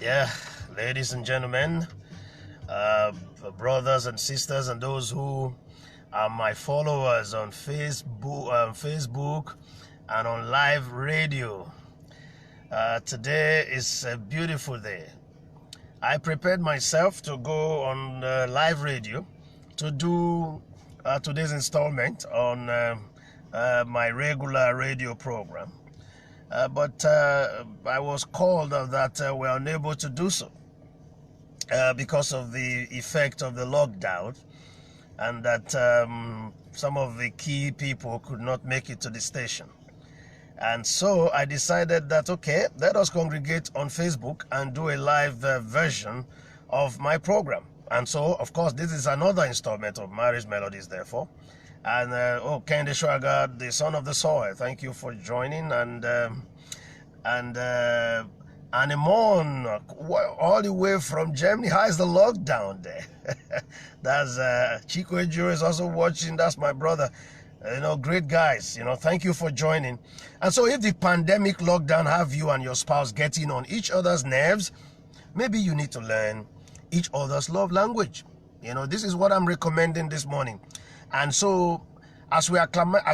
Yeah, ladies and gentlemen, brothers and sisters, and those who are my followers on Facebook and on live radio. Today is a beautiful day. I prepared myself to go on live radio to do today's installment on my regular radio program. But I was called that we're unable to do so because of the effect of the lockdown, and that some of the key people could not make it to the station. And so I decided that, okay, let us congregate on Facebook and do a live version of my program. And so, of course, this is another installment of Marriage Melodies, therefore. And, Kende Shwaga, the son of the soil, thank you for joining. And Anemon, all the way from Germany, how is the lockdown there? That's Chico Ejiro is also watching, that's my brother. Great guys, thank you for joining. And so if the pandemic lockdown have you and your spouse getting on each other's nerves, maybe you need to learn each other's love language. This is what I'm recommending this morning. And so as we acclimate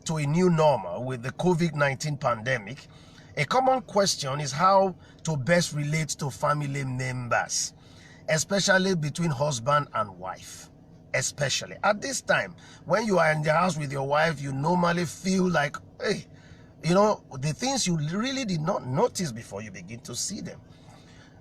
to a new normal with the COVID-19 pandemic, a common question is how to best relate to family members, especially between husband and wife. Especially at this time, when you are in the house with your wife, you normally feel like, hey, the things you really did not notice before you begin to see them.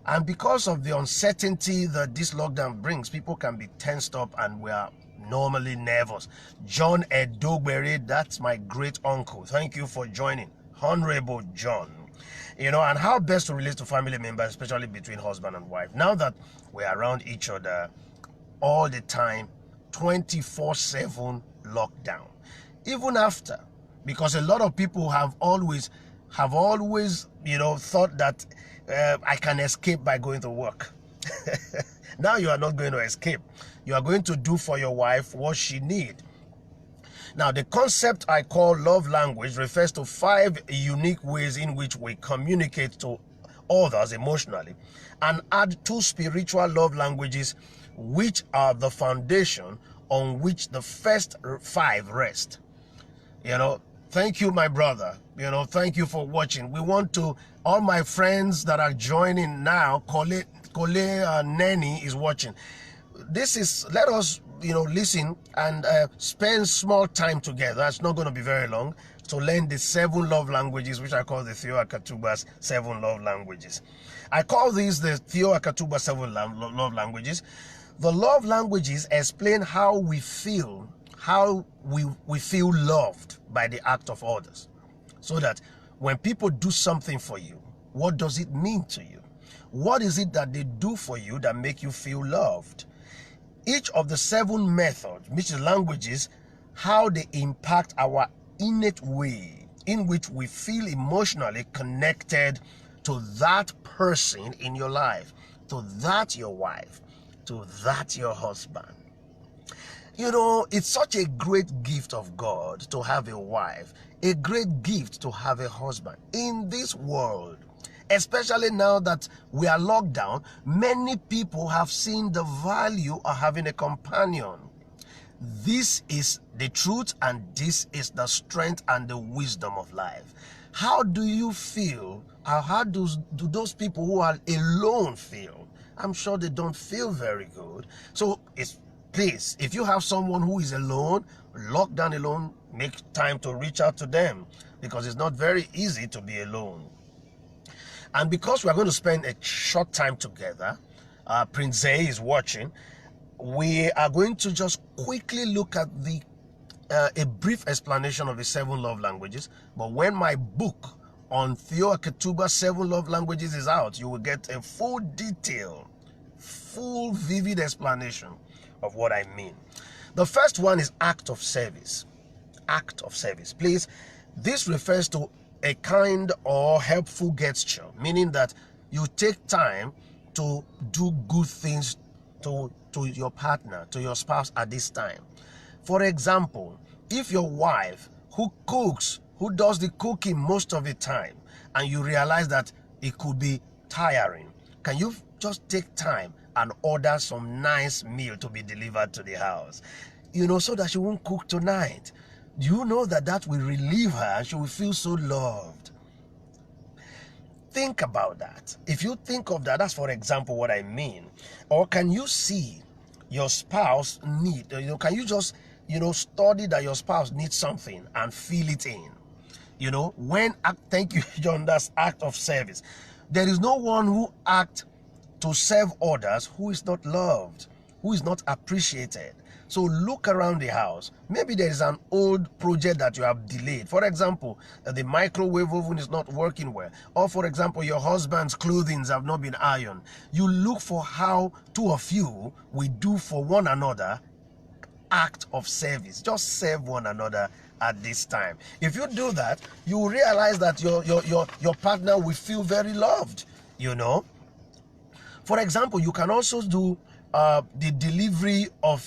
And because of the uncertainty that this lockdown brings, people can be tensed up and we are normally nervous. John Edogbere, that's my great uncle. Thank you for joining. Honorable John. And how best to relate to family members, especially between husband and wife. Now that we're around each other all the time, 24/7 lockdown. Even after, because a lot of people have always thought that I can escape by going to work. Now you are not going to escape. You are going to do for your wife what she needs. Now, the concept I call love language refers to 5 unique ways in which we communicate to others emotionally, and add 2 spiritual love languages, which are the foundation on which the first 5 rest. Thank you, my brother. Thank you for watching. We want to, all my friends that are joining now, Kole Neni is watching. Let us, listen and spend small time together. It's not going to be very long, to learn the 7 love languages, which I call the Theo Akatugba's 7 love languages. I call these the Theo Akatugba 7 love languages. The love languages explain how we feel, we feel loved by the act of others. So that when people do something for you, what does it mean to you? What is it that they do for you that make you feel loved? Each of the 7 methods, which is languages, how they impact our innate way in which we feel emotionally connected to that person in your life, to that your wife, to that your husband. It's such a great gift of God to have a wife, a great gift to have a husband in this world. Especially now that we are locked down, many people have seen the value of having a companion. This is the truth, and this is the strength and the wisdom of life. How do you feel? How do those people who are alone feel? I'm sure they don't feel very good. So please, if you have someone who is alone, locked down alone, make time to reach out to them, because it's not very easy to be alone. And because we're going to spend a short time together, Prince Zay is watching, we are going to just quickly look at a brief explanation of the 7 love languages. But when my book on Theo Akatugba 7 love languages is out, you will get a full detail, full vivid explanation of what I mean. The first one is act of service. Act of service. Please, this refers to a kind or helpful gesture, meaning that you take time to do good things to your partner, to your spouse at this time. For example, if your wife who cooks, who does the cooking most of the time, and you realize that it could be tiring, can you just take time and order some nice meal to be delivered to the house? So that she won't cook tonight. Do you know that will relieve her and she will feel so loved? Think about that. If you think of that, that's for example what I mean. Or can you see your spouse need, can you just, study that your spouse needs something and feel it in? Thank you, John, that's act of service. There is no one who acts to serve others who is not loved, who is not appreciated. So look around the house. Maybe there is an old project that you have delayed. For example, the microwave oven is not working well. Or for example, your husband's clothing have not been ironed. You look for how two of you will do for one another act of service. Just serve one another at this time. If you do that, you will realize that your partner will feel very loved. For example, you can also do the delivery of,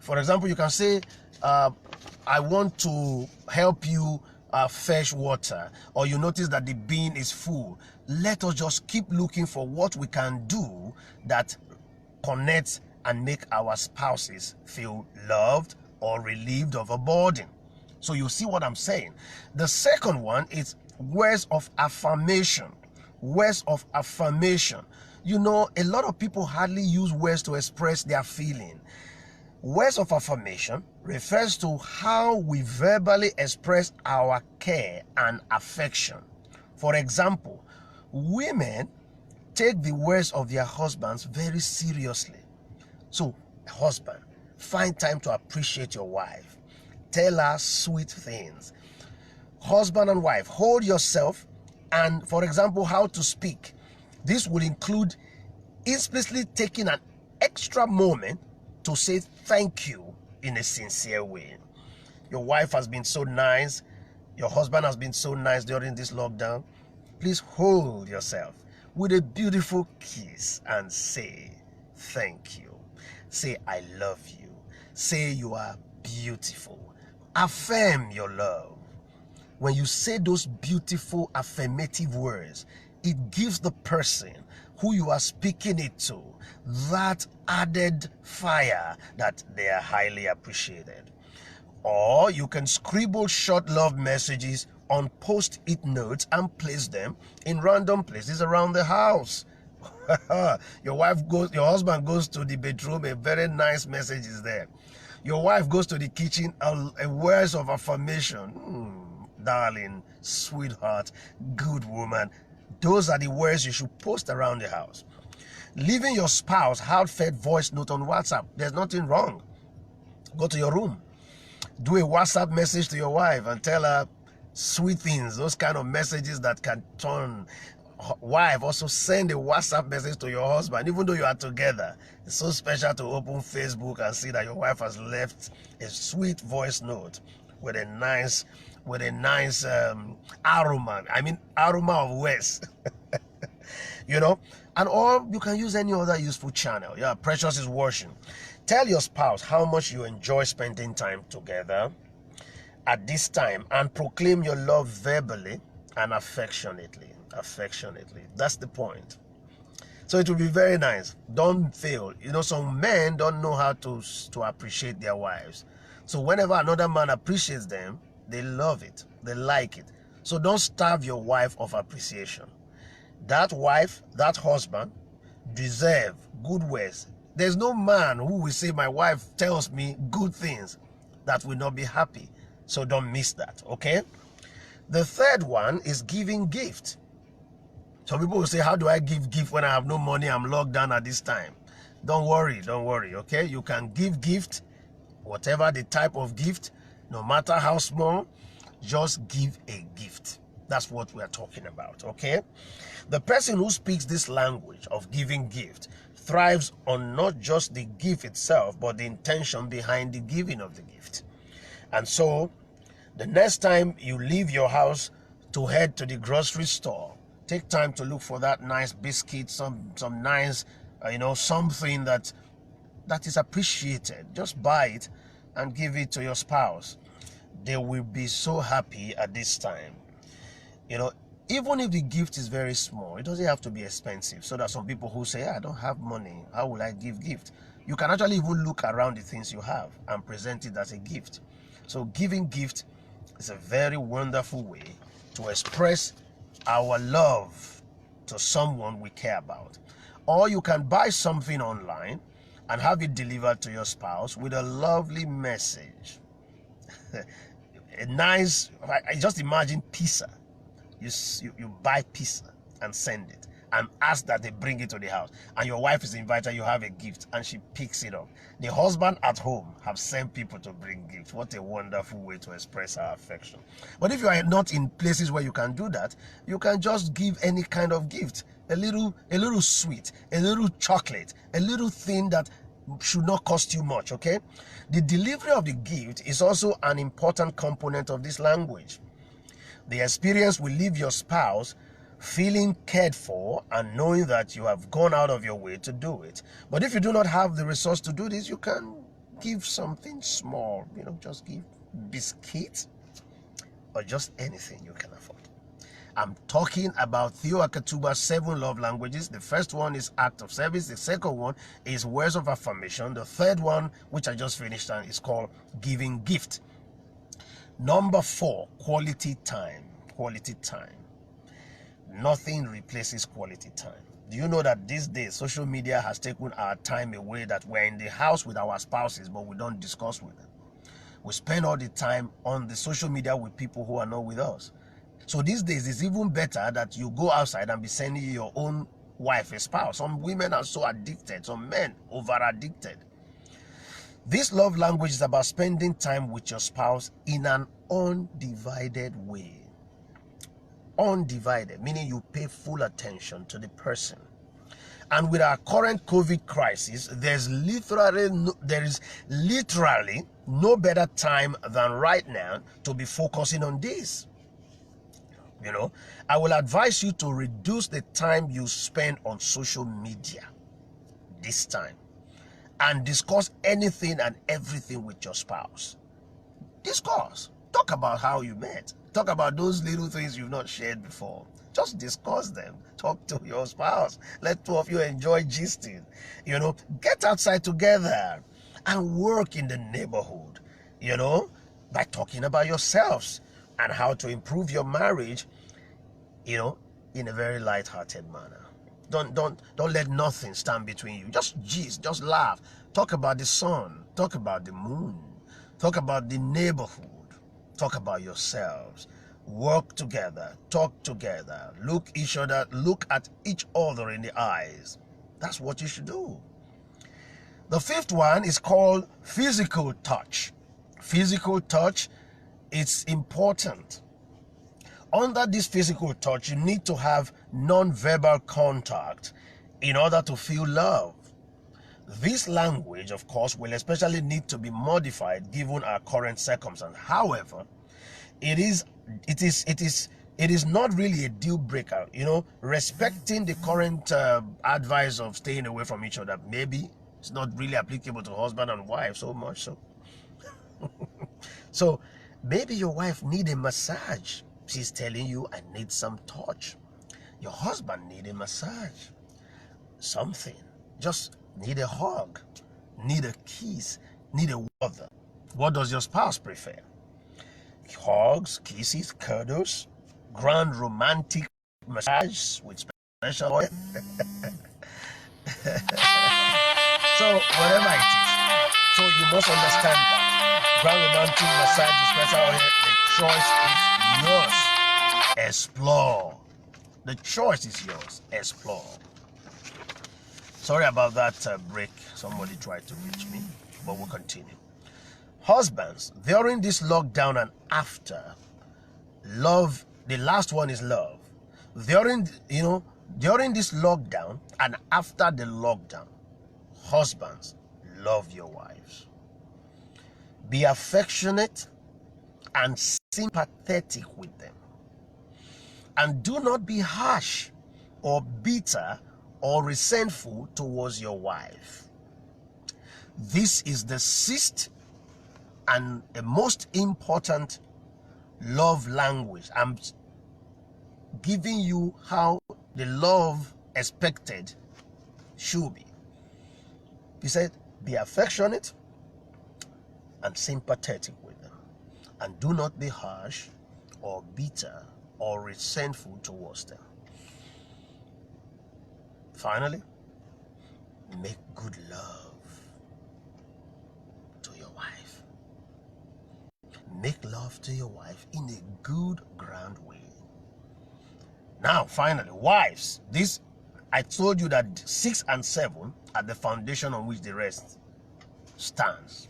for example, you can say, I want to help you fetch water, or you notice that the bin is full. Let us just keep looking for what we can do that connects and make our spouses feel loved or relieved of a burden. So you see what I'm saying. The second one is words of affirmation. Words of affirmation. A lot of people hardly use words to express their feeling. Words of affirmation refers to how we verbally express our care and affection. For example, women take the words of their husbands very seriously. So, husband, find time to appreciate your wife. Tell her sweet things. Husband and wife, hold yourself, and for example, how to speak. This will include explicitly taking an extra moment to say thank you in a sincere way. Your wife has been so nice. Your husband has been so nice during this lockdown. Please hold yourself with a beautiful kiss and say thank you. Say I love you. Say you are beautiful. Affirm your love. When you say those beautiful affirmative words, it gives the person who you are speaking it to that added fire that they are highly appreciated. Or you can scribble short love messages on post-it notes and place them in random places around the house. Your husband goes to the bedroom, a very nice message is there. Your wife goes to the kitchen, a words of affirmation. Darling, sweetheart, good woman. Those are the words you should post around the house. Leaving your spouse heartfelt voice note on WhatsApp. There's nothing wrong. Go to your room. Do a WhatsApp message to your wife and tell her sweet things. Those kind of messages that can turn. Wife, also send a WhatsApp message to your husband, even though you are together. It's so special to open Facebook and see that your wife has left a sweet voice note with a nice aroma. Aroma of words. And or you can use any other useful channel. Yeah, Precious is washing. Tell your spouse how much you enjoy spending time together at this time, and proclaim your love verbally and affectionately. That's the point. So it will be very nice. Don't fail. Some men don't know how to appreciate their wives. So whenever another man appreciates them, they love it. They like it. So don't starve your wife of appreciation. That wife, that husband deserve good words. There's no man who will say, my wife tells me good things, that will not be happy. So don't miss that, okay? The third one is giving gift. Some people will say, how do I give gift when I have no money? I'm locked down at this time. Don't worry, okay? You can give gift, whatever the type of gift, no matter how small, just give a gift. That's what we are talking about, okay? The person who speaks this language of giving gift thrives on not just the gift itself, but the intention behind the giving of the gift. And so, the next time you leave your house to head to the grocery store, take time to look for that nice biscuit, some nice, something that is appreciated. Just buy it and give it to your spouse. They will be so happy at this time. Even if the gift is very small, it doesn't have to be expensive. So that some people who say, I don't have money, how will I give gift? You can actually even look around the things you have and present it as a gift. So giving gift is a very wonderful way to express our love to someone we care about. Or you can buy something online and have it delivered to your spouse with a lovely message. A nice, I just imagine pizza. You buy pizza and send it and ask that they bring it to the house, and your wife is invited, you have a gift, and she picks it up. The husband at home have sent people to bring gifts. What a wonderful way to express our affection. But if you are not in places where you can do that, you can just give any kind of gift. A little sweet, a little chocolate, a little thing that should not cost you much, okay? The delivery of the gift is also an important component of this language. The experience will leave your spouse feeling cared for and knowing that you have gone out of your way to do it. But if you do not have the resource to do this, you can give something small, just give biscuits or just anything you can afford. I'm talking about Theo Akatugba's 7 love languages. The first one is act of service. The second one is words of affirmation. The third one, which I just finished, is called giving gift. Number 4, quality time. Quality time. Nothing replaces quality time. Do you know that these days social media has taken our time away, that we're in the house with our spouses but we don't discuss with them? We spend all the time on the social media with people who are not with us. So these days it's even better that you go outside and be sending your own wife a spouse. Some women are so addicted, some men over addicted. This love language is about spending time with your spouse in an undivided way. Undivided, meaning you pay full attention to the person. And with our current COVID crisis, there is literally no better time than right now to be focusing on this. I will advise you to reduce the time you spend on social media this time and discuss anything and everything with your spouse. Discuss. Talk about how you met. Talk about those little things you've not shared before. Just discuss them. Talk to your spouse. Let two of you enjoy gisting. Get outside together and work in the neighborhood, by talking about yourselves and how to improve your marriage, in a very light-hearted manner. Don't let nothing stand between you. Just gist, just laugh. Talk about the sun. Talk about the moon. Talk about the neighborhood. Talk about yourselves. Work together. Talk together. Look at each other in the eyes. That's what you should do. The 5th one is called physical touch. Physical touch, it's important. Under this physical touch, you need to have non-verbal contact in order to feel love. This language, of course, will especially need to be modified given our current circumstance. However, it is not really a deal breaker. Respecting the current advice of staying away from each other, maybe it's not really applicable to husband and wife so much. So maybe your wife needs a massage. She's telling you, I need some touch. Your husband needs a massage. Something. Just need a hug, need a kiss, need a water. What does your spouse prefer? Hugs, kisses, cuddles, grand romantic massage with special oil. So whatever it is. So you must understand that grand romantic massage with special oil, the choice is yours. Explore. The choice is yours. Explore. Sorry about that break. Somebody tried to reach me, but we'll continue. Husbands, during this lockdown and after, love, the last one is love. During this lockdown and after the lockdown, husbands, love your wives. Be affectionate and sympathetic with them. And do not be harsh or bitter or resentful towards your wife. This is the 6th and the most important love language. giving you how the love expected should be. He said, be affectionate and sympathetic with them, and do not be harsh or bitter or resentful towards them. Finally, make good love to your wife. Make love to your wife in a good, grand way. Now, finally, wives. This, I told you that 6 and 7 are the foundation on which the rest stands.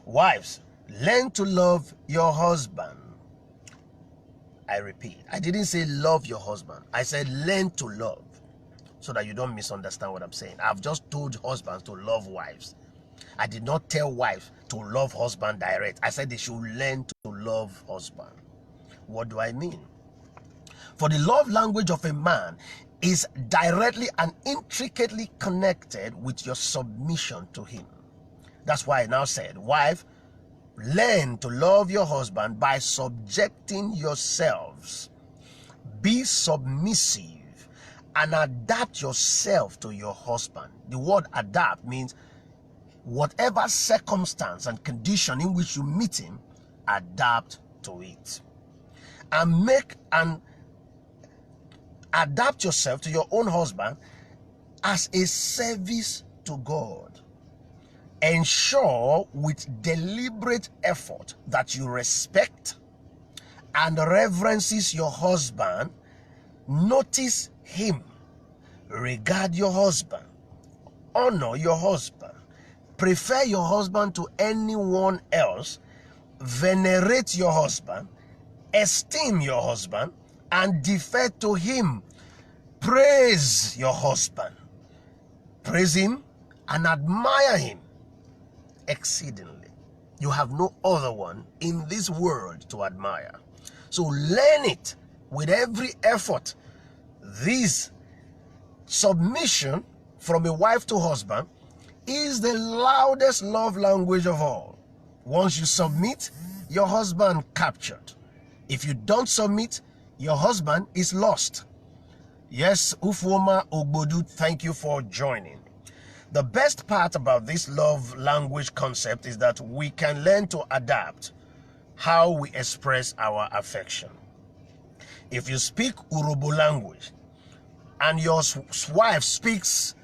Wives, learn to love your husband. I repeat, I didn't say love your husband. I said learn to love, so that you don't misunderstand what I'm saying. I've just told husbands to love wives. I did not tell wives to love husband direct. I said they should learn to love husband. What do I mean? For the love language of a man is directly and intricately connected with your submission to him. That's why I now said, wife, learn to love your husband by subjecting yourselves. Be submissive and adapt yourself to your husband. The word adapt means whatever circumstance and condition in which you meet him, adapt to it. And adapt yourself to your own husband as a service to God. Ensure with deliberate effort that you respect and reverences your husband. Notice him. Regard your husband. Honor your husband. Prefer your husband to anyone else. Venerate your husband. Esteem your husband and defer to him. Praise your husband. Praise him and admire him exceedingly. You have no other one in this world to admire. So learn it with every effort. This submission from a wife to husband is the loudest love language of all. Once you submit, your husband captured. If you don't submit, your husband is lost. Yes, Ufoma Ogbodu, thank you for joining. The best part about this love language concept is that we can learn to adapt how we express our affection. If you speak Urobo language and your wife speaks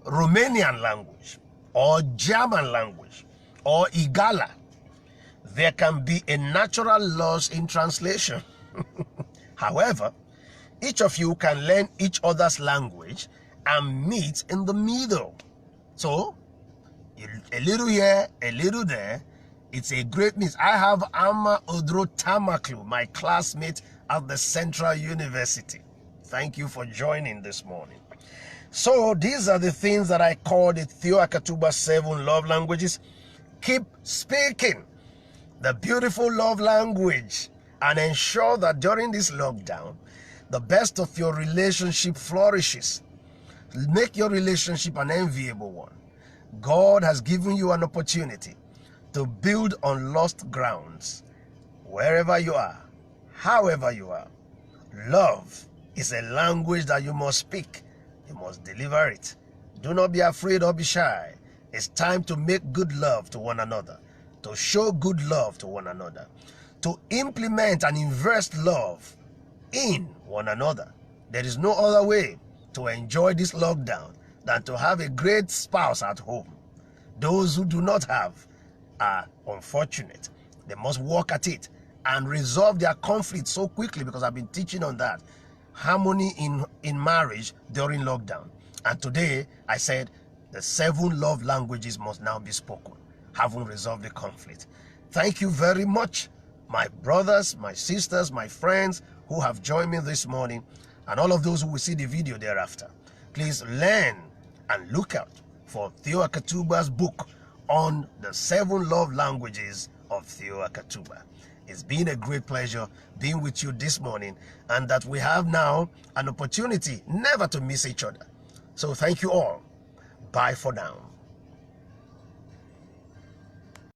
Romanian language or German language or Igala, there can be a natural loss in translation. However, each of you can learn each other's language and meet in the middle. So, a little here, a little there, it's a great mix. I have Ama Odro Tamaklu, my classmate at the Central University. Thank you for joining this morning. So, these are the things that I call the Theo Akatugba 7 love languages. Keep speaking the beautiful love language and ensure that during this lockdown, the best of your relationship flourishes. Make your relationship an enviable one. God has given you an opportunity to build on lost grounds. Wherever you are, however you are, love is a language that you must speak. You must deliver it. Do not be afraid or be shy. It's time to make good love to one another, to show good love to one another, to implement and invest love in one another. There is no other way to enjoy this lockdown than to have a great spouse at home. Those who do not have are unfortunate. They must work at it and resolve their conflict so quickly, because I've been teaching on that. Harmony in marriage during lockdown. And today I said the 7 love languages must now be spoken, having resolved the conflict. Thank you very much, my brothers, my sisters, my friends who have joined me this morning, and all of those who will see the video thereafter. Please learn and look out for Theo Akatugba's book on the 7 love languages of Theo Akatugba. It's been a great pleasure being with you this morning, and that we have now an opportunity never to miss each other. So thank you all. Bye for now.